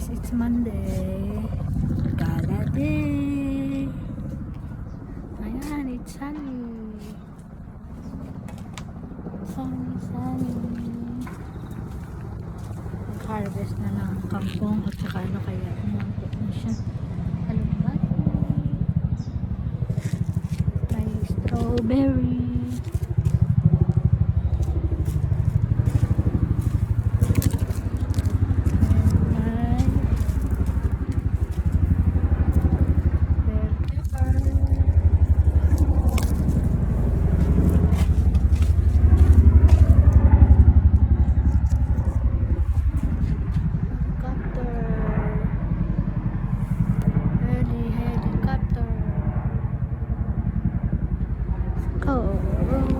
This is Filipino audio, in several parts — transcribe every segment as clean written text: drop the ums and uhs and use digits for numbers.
guys, it's Monday. Gala day. Ayan, it's sunny. Sunny. Nag-harvest na ng kangkong at saka ano kaya umuntok na siya. Alumbati. May strawberry.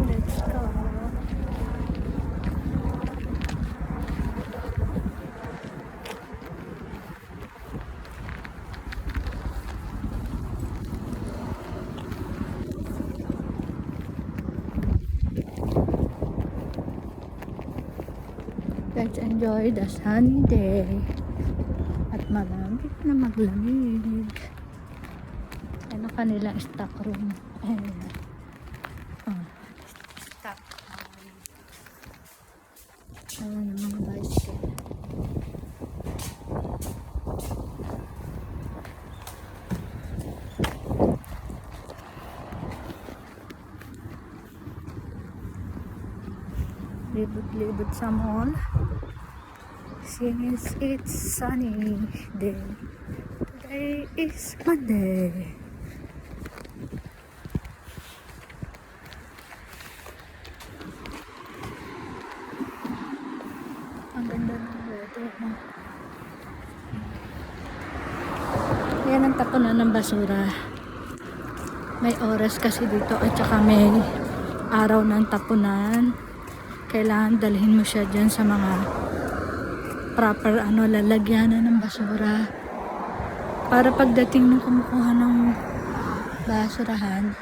Let's go. Let's enjoy the sunny day. At malamig na maglamig. Ano kanilang stock room. Ayan. Stock. Ayan yung mga bicycle. Libot-libot sa mall. Since it's sunny day. Today is Monday. Ang ganda ng weather, no? Yan ang tapunan ng basura. May oras kasi dito at saka may araw ng tapunan. Kailangan dalhin mo siya dyan sa mga proper lalagyanan ng basura. Para pagdating ng kumukuha ng basurahan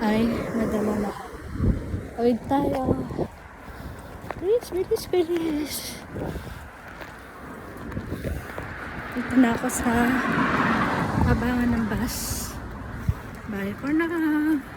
ay madala lahat. Awid tayo. Bilis. Dito na ako sa abangan ng bus. Bye for now.